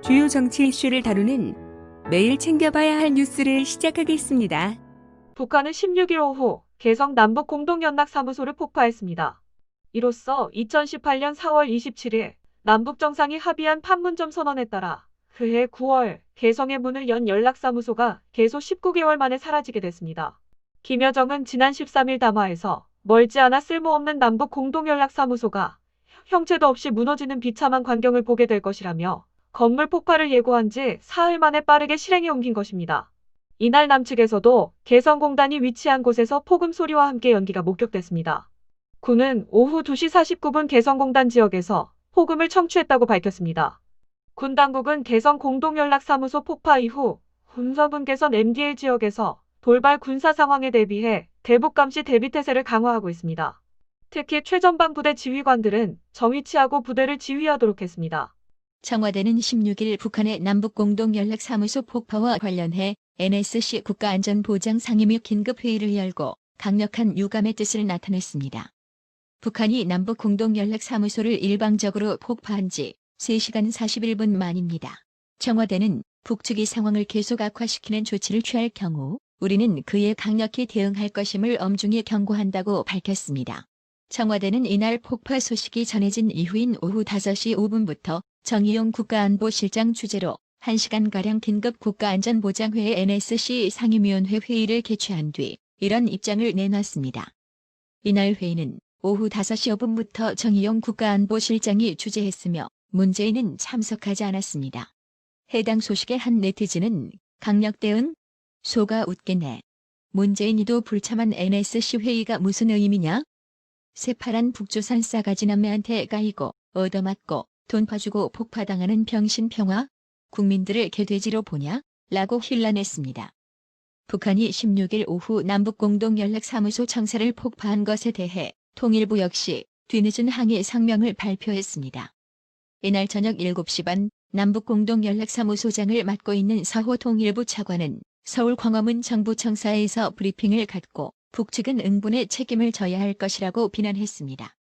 주요 정치 이슈를 다루는 매일 챙겨봐야 할 뉴스를 시작하겠습니다. 북한은 16일 오후 개성 남북 공동연락사무소를 폭파했습니다. 이로써 2018년 4월 27일 남북 정상이 합의한 판문점 선언에 따라 그해 9월 개성의 문을 연 연락사무소가 개소 19개월 만에 사라지게 됐습니다. 김여정은 지난 13일 담화에서 멀지 않아 쓸모없는 남북 공동연락사무소가 형체도 없이 무너지는 비참한 광경을 보게 될 것이라며 건물 폭파를 예고한 지 사흘 만에 빠르게 실행에 옮긴 것입니다. 이날 남측에서도 개성공단이 위치한 곳에서 폭음 소리와 함께 연기가 목격됐습니다. 군은 오후 2시 49분 개성공단 지역에서 폭음을 청취했다고 밝혔습니다. 군 당국은 개성 공동연락사무소 폭파 이후 군서군 개선 MDL 지역에서 돌발 군사 상황에 대비해 대북 감시 대비태세를 강화하고 있습니다. 특히 최전방 부대 지휘관들은 정위치하고 부대를 지휘하도록 했습니다. 청와대는 16일 북한의 남북공동연락사무소 폭파와 관련해 NSC 국가안전보장상임위 긴급회의를 열고 강력한 유감의 뜻을 나타냈습니다. 북한이 남북공동연락사무소를 일방적으로 폭파한 지 3시간 41분 만입니다. 청와대는 북측이 상황을 계속 악화시키는 조치를 취할 경우 우리는 그에 강력히 대응할 것임을 엄중히 경고한다고 밝혔습니다. 청와대는 이날 폭파 소식이 전해진 이후인 오후 5시 5분부터 정의용 국가안보실장 주재로 1시간가량 긴급 국가안전보장회의 NSC 상임위원회 회의를 개최한 뒤 이런 입장을 내놨습니다. 이날 회의는 오후 5시 5분부터 정의용 국가안보실장이 주재했으며 문재인은 참석하지 않았습니다. 해당 소식에 한 네티즌은 강력 대응? 소가 웃기네. 문재인이도 불참한 NSC 회의가 무슨 의미냐? 새파란 북조선 싸가지 남매한테 까이고 얻어맞고 돈 파주고 폭파당하는 병신평화? 국민들을 개돼지로 보냐? 라고 힐난했습니다. 북한이 16일 오후 남북공동연락사무소 청사를 폭파한 것에 대해 통일부 역시 뒤늦은 항의 성명을 발표했습니다. 이날 저녁 7시 반 남북공동연락사무소장을 맡고 있는 서호 통일부 차관은 서울 광화문 정부청사에서 브리핑을 갖고 북측은 응분의 책임을 져야 할 것이라고 비난했습니다.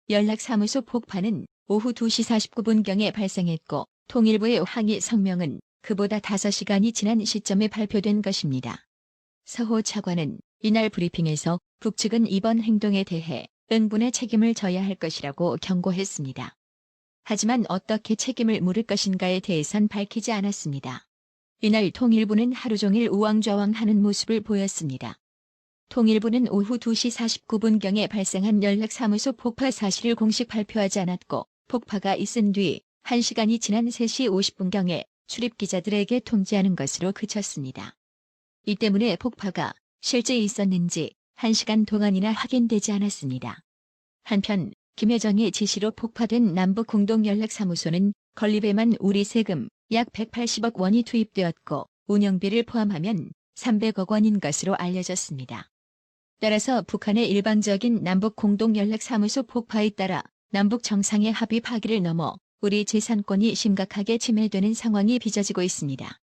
연락사무소 폭파는 오후 2시 49분경에 발생했고 통일부의 항의 성명은 그보다 5시간이 지난 시점에 발표된 것입니다. 서호 차관은 이날 브리핑에서 북측은 이번 행동에 대해 응분의 책임을 져야 할 것이라고 경고했습니다. 하지만 어떻게 책임을 물을 것인가에 대해선 밝히지 않았습니다. 이날 통일부는 하루 종일 우왕좌왕하는 모습을 보였습니다. 통일부는 오후 2시 49분경에 발생한 연락사무소 폭파 사실을 공식 발표하지 않았고 폭파가 있은 뒤 1시간이 지난 3시 50분경에 출입기자들에게 통지하는 것으로 그쳤습니다. 이 때문에 폭파가 실제 있었는지 1시간 동안이나 확인되지 않았습니다. 한편 김여정의 지시로 폭파된 남북공동연락사무소는 건립에만 우리 세금 약 180억 원이 투입되었고 운영비를 포함하면 300억 원인 것으로 알려졌습니다. 따라서 북한의 일방적인 남북공동연락사무소 폭파에 따라 남북 정상의 합의 파기를 넘어 우리 재산권이 심각하게 침해되는 상황이 빚어지고 있습니다.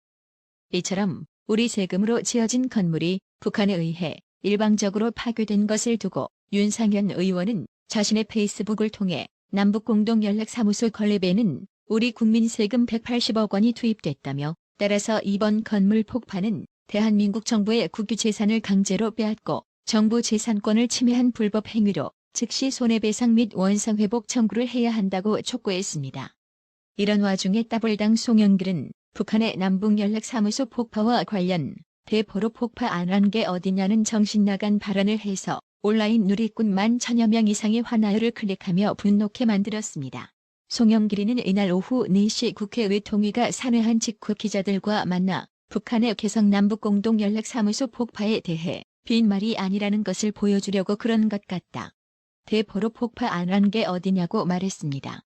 이처럼 우리 세금으로 지어진 건물이 북한에 의해 일방적으로 파괴된 것을 두고 윤상현 의원은 자신의 페이스북을 통해 남북공동연락사무소 건립에는 우리 국민 세금 180억 원이 투입됐다며 따라서 이번 건물 폭파는 대한민국 정부의 국유재산을 강제로 빼앗고 정부 재산권을 침해한 불법 행위로 즉시 손해배상 및 원상회복 청구를 해야 한다고 촉구했습니다. 이런 와중에 따블당 송영길은 북한의 남북연락사무소 폭파와 관련 대포로 폭파 안 한 게 어디냐는 정신나간 발언을 해서 온라인 누리꾼 11,000여 명 이상의 화나요를 클릭하며 분노케 만들었습니다. 송영길이는 이날 오후 4시 국회 외통위가 산회한 직후 기자들과 만나 북한의 개성 남북공동연락사무소 폭파에 대해 빈말이 아니라는 것을 보여주려고 그런 것 같다. 대포로 폭파 안 한 게 어디냐고 말했습니다.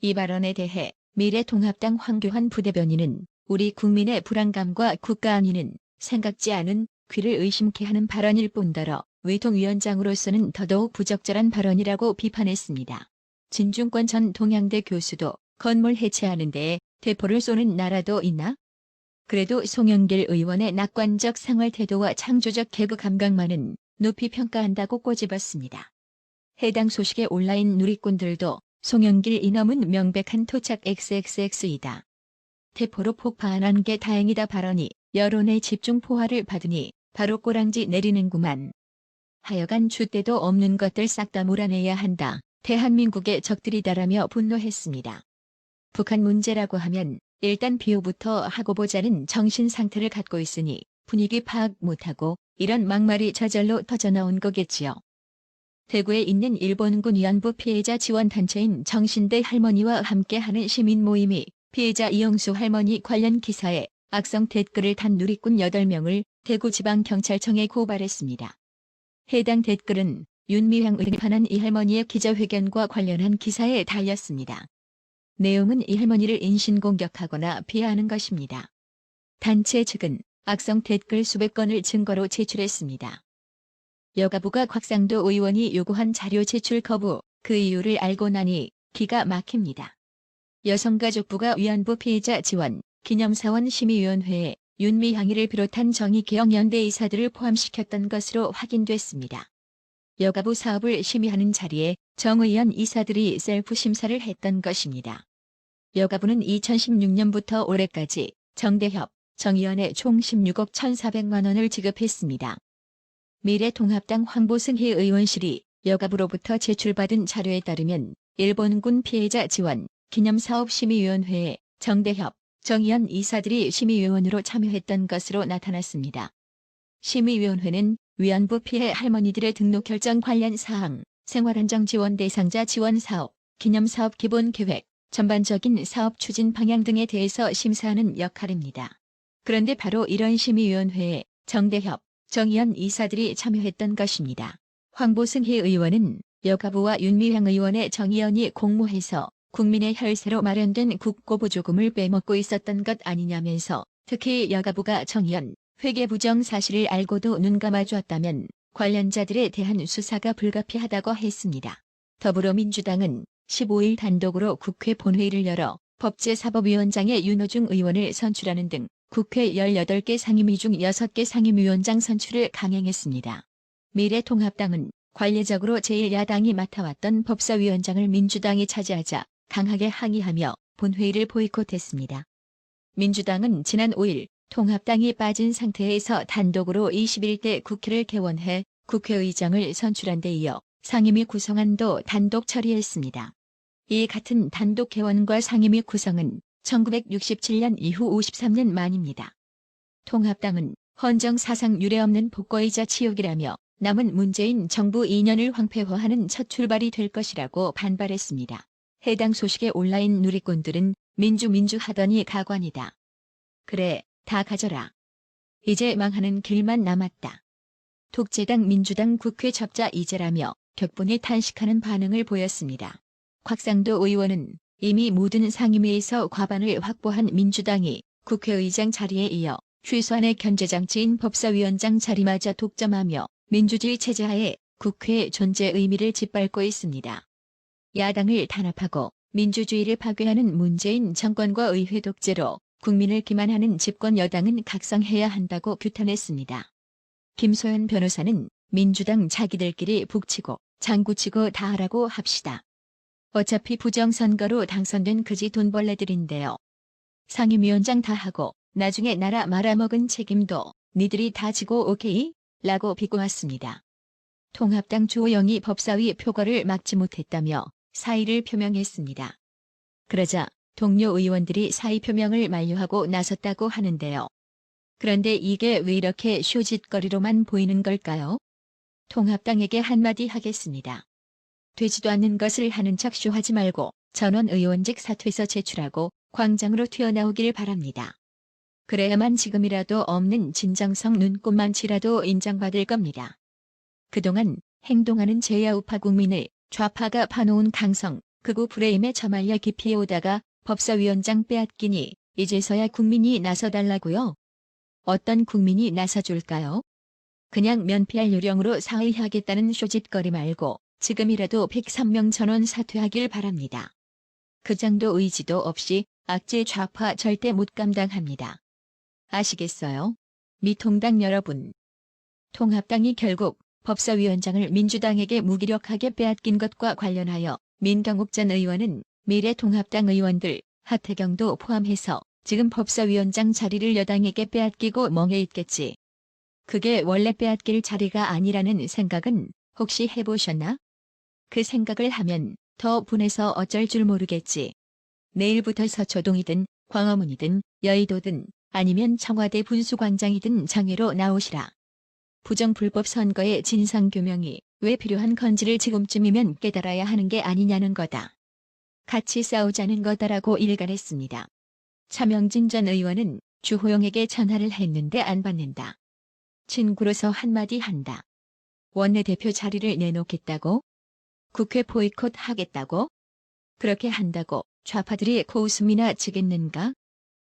이 발언에 대해 미래통합당 황교안 부대변인은 우리 국민의 불안감과 국가안위는 생각지 않은 귀를 의심케 하는 발언일 뿐더러 외통위원장으로서는 더더욱 부적절한 발언이라고 비판했습니다. 진중권 전 동양대 교수도 건물 해체하는 데에 대포를 쏘는 나라도 있나? 그래도 송영길 의원의 낙관적 생활 태도와 창조적 개그 감각만은 높이 평가한다고 꼬집었습니다. 해당 소식의 온라인 누리꾼들도 송영길 이놈은 명백한 토착 XXX이다. 대포로 폭파 안 한 게 다행이다 발언이 여론의 집중 포화를 받으니 바로 꼬랑지 내리는구만. 하여간 줏대도 없는 것들 싹 다 몰아내야 한다. 대한민국의 적들이다라며 분노했습니다. 북한 문제라고 하면 일단 비호부터 하고 보자는 정신 상태를 갖고 있으니 분위기 파악 못하고 이런 막말이 저절로 터져나온 거겠지요. 대구에 있는 일본군 위안부 피해자 지원단체인 정신대 할머니와 함께하는 시민 모임이 피해자 이영수 할머니 관련 기사에 악성 댓글을 단 누리꾼 8명을 대구지방경찰청에 고발했습니다. 해당 댓글은 윤미향 의원이 관한 이 할머니의 기자회견과 관련한 기사에 달렸습니다. 내용은 이 할머니를 인신공격하거나 비하하는 것입니다. 단체 측은 악성 댓글 수백 건을 증거로 제출했습니다. 여가부가 곽상도 의원이 요구한 자료 제출 거부, 그 이유를 알고 나니 기가 막힙니다. 여성가족부가 위안부 피해자 지원, 기념사원 심의위원회에 윤미향이를 비롯한 정의개혁연대 이사들을 포함시켰던 것으로 확인됐습니다. 여가부 사업을 심의하는 자리에 정 의원 이사들이 셀프 심사를 했던 것입니다. 여가부는 2016년부터 올해까지 정대협, 정 의원에 총 16억 1,400만 원을 지급했습니다. 미래통합당 황보승희 의원실이 여가부로부터 제출받은 자료에 따르면 일본군 피해자 지원, 기념사업심의위원회에 정대협, 정 의원 이사들이 심의위원으로 참여했던 것으로 나타났습니다. 심의위원회는 위안부 피해 할머니들의 등록 결정 관련 사항, 생활안정 지원 대상자 지원 사업, 기념사업 기본 계획, 전반적인 사업 추진 방향 등에 대해서 심사하는 역할입니다. 그런데 바로 이런 심의위원회에 정대협, 정 의원 이사들이 참여했던 것입니다. 황보승희 의원은 여가부와 윤미향 의원의 정 의원이 공모해서 국민의 혈세로 마련된 국고보조금을 빼먹고 있었던 것 아니냐면서 특히 여가부가 정 의원 회계 부정 사실을 알고도 눈 감아주었다면 관련자들에 대한 수사가 불가피하다고 했습니다. 더불어민주당은 15일 단독으로 국회 본회의를 열어 법제사법위원장에 윤호중 의원을 선출하는 등 국회 18개 상임위 중 6개 상임위원장 선출을 강행했습니다. 미래통합당은 관례적으로 제1야당이 맡아왔던 법사위원장을 민주당이 차지하자 강하게 항의하며 본회의를 보이콧했습니다. 민주당은 지난 5일 통합당이 빠진 상태에서 단독으로 21대 국회를 개원해 국회의장을 선출한 데 이어 상임위 구성안도 단독 처리했습니다. 이 같은 단독 개원과 상임위 구성은 1967년 이후 53년 만입니다. 통합당은 헌정사상 유례없는 복거이자 치욕이라며 남은 문재인 정부 2년을 황폐화하는 첫 출발이 될 것이라고 반발했습니다. 해당 소식에 온라인 누리꾼들은 민주 하더니 가관이다. 그래, 다 가져라. 이제 망하는 길만 남았다. 독재당 민주당 국회 접자 이제라며 격분에 탄식하는 반응을 보였습니다. 곽상도 의원은 이미 모든 상임위에서 과반을 확보한 민주당이 국회의장 자리에 이어 최소한의 견제장치인 법사위원장 자리마저 독점하며 민주주의 체제하에 국회의 존재 의미를 짓밟고 있습니다. 야당을 단합하고 민주주의를 파괴하는 문재인 정권과 의회 독재로 국민을 기만하는 집권 여당은 각성해야 한다고 규탄했습니다. 김소연 변호사는 민주당 자기들끼리 북치고 장구치고 다 하라고 합시다. 어차피 부정선거로 당선된 그지 돈벌레들인데요. 상임위원장 다 하고 나중에 나라 말아먹은 책임도 니들이 다 지고 오케이? 라고 비꼬았습니다. 통합당 주호영이 법사위 표결을 막지 못했다며 사의를 표명했습니다. 그러자 동료 의원들이 사의 표명을 만료하고 나섰다고 하는데요. 그런데 이게 왜 이렇게 쇼짓거리로만 보이는 걸까요? 통합당에게 한마디 하겠습니다. 되지도 않는 것을 하는 척 쇼하지 말고 전원 의원직 사퇴서 제출하고 광장으로 튀어나오길 바랍니다. 그래야만 지금이라도 없는 진정성 눈꼽만치라도 인정받을 겁니다. 그동안 행동하는 제야우파 국민을 좌파가 파놓은 강성, 극우 프레임에 처말려 깊이 오다가 법사위원장 빼앗기니 이제서야 국민이 나서달라고요? 어떤 국민이 나서줄까요? 그냥 면피할 요령으로 사의하겠다는 쇼짓거리 말고 지금이라도 103명 전원 사퇴하길 바랍니다. 그 정도 의지도 없이 악재 좌파 절대 못 감당합니다. 아시겠어요? 미통당 여러분. 통합당이 결국 법사위원장을 민주당에게 무기력하게 빼앗긴 것과 관련하여 민경욱 전 의원은 미래통합당 의원들 하태경도 포함해서 지금 법사위원장 자리를 여당에게 빼앗기고 멍해 있겠지. 그게 원래 빼앗길 자리가 아니라는 생각은 혹시 해보셨나? 그 생각을 하면 더 분해서 어쩔 줄 모르겠지. 내일부터 서초동이든 광화문이든 여의도든 아니면 청와대 분수광장이든 장애로 나오시라. 부정불법 선거의 진상규명이 왜 필요한 건지를 지금쯤이면 깨달아야 하는 게 아니냐는 거다. 같이 싸우자는 거다라고 일갈했습니다. 차명진 전 의원은 주호영에게 전화를 했는데 안 받는다. 친구로서 한마디 한다. 원내대표 자리를 내놓겠다고? 국회 보이콧 하겠다고? 그렇게 한다고 좌파들이 코웃음이나 치겠는가?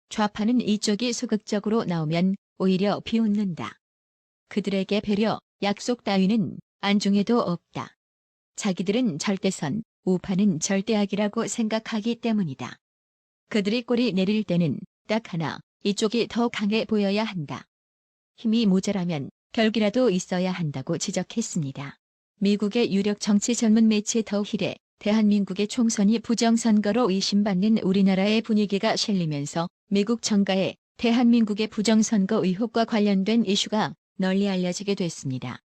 좌파는 이쪽이 소극적으로 나오면 오히려 비웃는다. 그들에게 배려, 약속 따위는 안중에도 없다. 자기들은 절대선, 우파는 절대악이라고 생각하기 때문이다. 그들이 꼬리 내릴 때는 딱 하나, 이쪽이 더 강해 보여야 한다. 힘이 모자라면 결기라도 있어야 한다고 지적했습니다. 미국의 유력 정치 전문 매체 더 힐에 대한민국의 총선이 부정선거로 의심받는 우리나라의 분위기가 실리면서 미국 정가에 대한민국의 부정선거 의혹과 관련된 이슈가 널리 알려지게 됐습니다.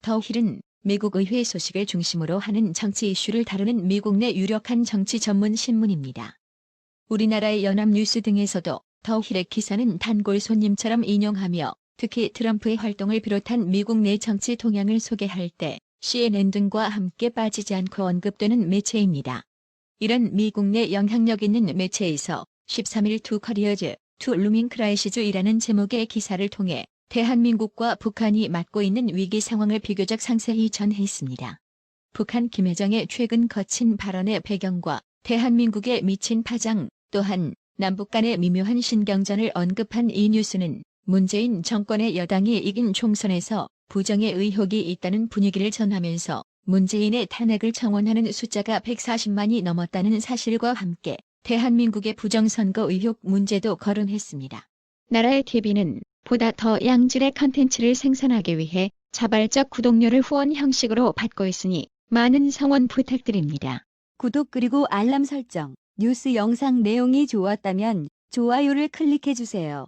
더 힐은 미국 의회 소식을 중심으로 하는 정치 이슈를 다루는 미국 내 유력한 정치 전문 신문입니다. 우리나라의 연합뉴스 등에서도 더 힐의 기사는 단골 손님처럼 인용하며 특히 트럼프의 활동을 비롯한 미국 내 정치 동향을 소개할 때 CNN 등과 함께 빠지지 않고 언급되는 매체입니다. 이런 미국 내 영향력 있는 매체에서 13일 투 커리어즈, 투 루밍 크라이시즈이라는 제목의 기사를 통해 대한민국과 북한이 맞고 있는 위기 상황을 비교적 상세히 전했습니다. 북한 김여정의 최근 거친 발언의 배경과 대한민국에 미친 파장, 또한 남북 간의 미묘한 신경전을 언급한 이 뉴스는 문재인 정권의 여당이 이긴 총선에서 부정의 의혹이 있다는 분위기를 전하면서 문재인의 탄핵을 청원하는 숫자가 140만이 넘었다는 사실과 함께 대한민국의 부정선거 의혹 문제도 거론했습니다. 나라의 TV는 보다 더 양질의 컨텐츠를 생산하기 위해 자발적 구독료를 후원 형식으로 받고 있으니 많은 성원 부탁드립니다. 구독 그리고 알람 설정, 뉴스 영상 내용이 좋았다면 좋아요를 클릭해주세요.